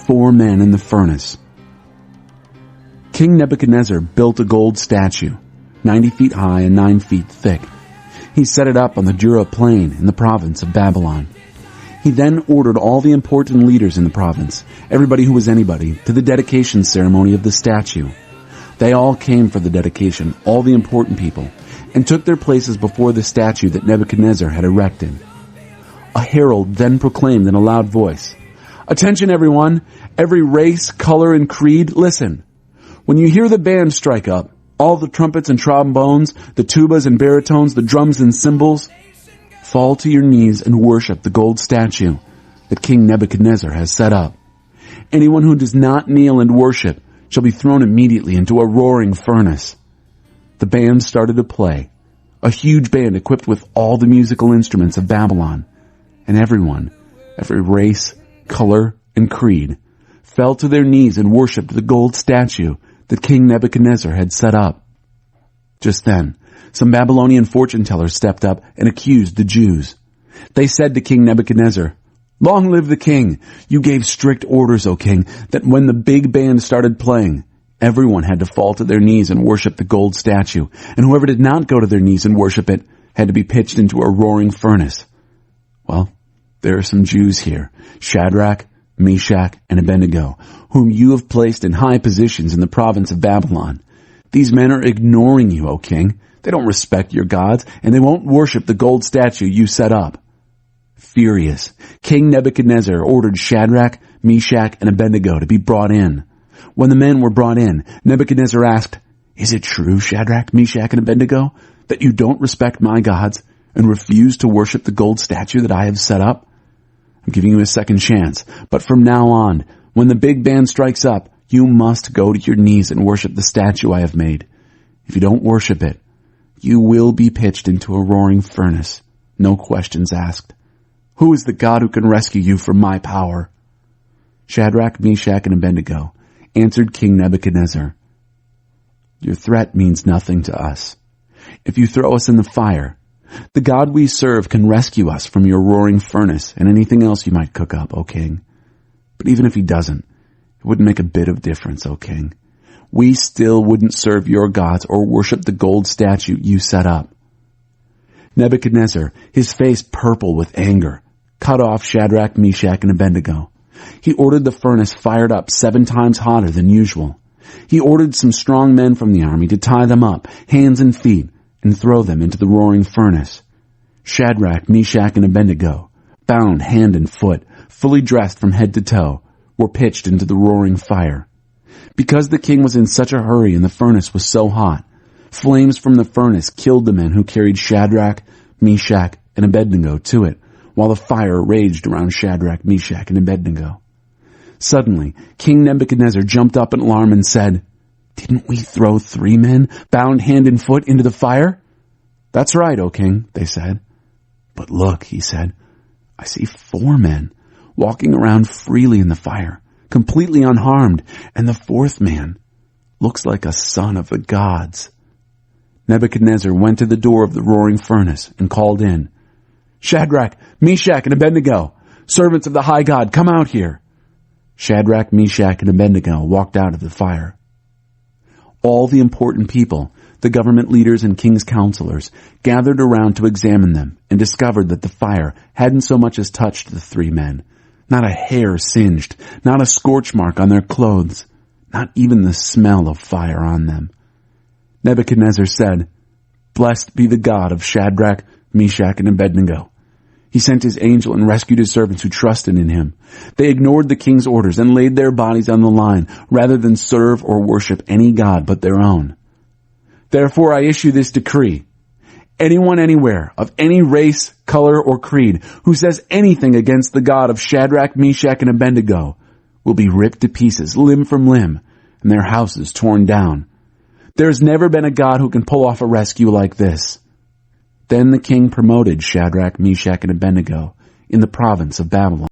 4 men in the furnace. King Nebuchadnezzar built a gold statue, 90 feet high and 9 feet thick. He set it up on the Dura plain in the province of Babylon. He then ordered all the important leaders in the province, everybody who was anybody, to the dedication ceremony of the statue. They all came for the dedication, all the important people, and took their places before the statue that Nebuchadnezzar had erected. A herald then proclaimed in a loud voice, "Attention everyone, every race, color, and creed, listen. When you hear the band strike up, all the trumpets and trombones, the tubas and baritones, the drums and cymbals, fall to your knees and worship the gold statue that King Nebuchadnezzar has set up. Anyone who does not kneel and worship shall be thrown immediately into a roaring furnace." The band started to play, a huge band equipped with all the musical instruments of Babylon, and everyone, every race, color, and creed, fell to their knees and worshipped the gold statue that King Nebuchadnezzar had set up. Just then, some Babylonian fortune-tellers stepped up and accused the Jews. They said to King Nebuchadnezzar, "Long live the king! You gave strict orders, O king, that when the big band started playing, everyone had to fall to their knees and worship the gold statue, and whoever did not go to their knees and worship it had to be pitched into a roaring furnace." Well, there are some Jews here, Shadrach, Meshach, and Abednego, whom you have placed in high positions in the province of Babylon. These men are ignoring you, O king. They don't respect your gods, and they won't worship the gold statue you set up. Furious, King Nebuchadnezzar ordered Shadrach, Meshach, and Abednego to be brought in. When the men were brought in, Nebuchadnezzar asked, "Is it true, Shadrach, Meshach, and Abednego, that you don't respect my gods and refuse to worship the gold statue that I have set up? I'm giving you a second chance, but from now on, when the big band strikes up, you must go to your knees and worship the statue I have made. If you don't worship it, you will be pitched into a roaring furnace, no questions asked. Who is the God who can rescue you from my power?" Shadrach, Meshach, and Abednego answered King Nebuchadnezzar, "Your threat means nothing to us. If you throw us in the fire, the God we serve can rescue us from your roaring furnace and anything else you might cook up, O king. But even if he doesn't, it wouldn't make a bit of difference, O king. We still wouldn't serve your gods or worship the gold statue you set up." Nebuchadnezzar, his face purple with anger, cut off Shadrach, Meshach, and Abednego. He ordered the furnace fired up 7 times hotter than usual. He ordered some strong men from the army to tie them up, hands and feet, and throw them into the roaring furnace. Shadrach, Meshach, and Abednego, bound hand and foot, fully dressed from head to toe, were pitched into the roaring fire. Because the king was in such a hurry and the furnace was so hot, flames from the furnace killed the men who carried Shadrach, Meshach, and Abednego to it, while the fire raged around Shadrach, Meshach, and Abednego. Suddenly, King Nebuchadnezzar jumped up in alarm and said, "Didn't we throw 3 men, bound hand and foot, into the fire?" "That's right, O king," they said. "But look," he said, "I see 4 men walking around freely in the fire, completely unharmed, and the 4th man looks like a son of the gods." Nebuchadnezzar went to the door of the roaring furnace and called in, "Shadrach, Meshach, and Abednego, servants of the high God, come out here." Shadrach, Meshach, and Abednego walked out of the fire. All the important people, the government leaders and king's counselors, gathered around to examine them and discovered that the fire hadn't so much as touched the 3 men. Not a hair singed, not a scorch mark on their clothes, not even the smell of fire on them. Nebuchadnezzar said, "Blessed be the God of Shadrach, Meshach, and Abednego. He sent his angel and rescued his servants who trusted in him. They ignored the king's orders and laid their bodies on the line rather than serve or worship any god but their own. Therefore I issue this decree. Anyone anywhere, of any race, color, or creed, who says anything against the God of Shadrach, Meshach, and Abednego will be ripped to pieces, limb from limb, and their houses torn down. There has never been a God who can pull off a rescue like this." Then the king promoted Shadrach, Meshach, and Abednego in the province of Babylon.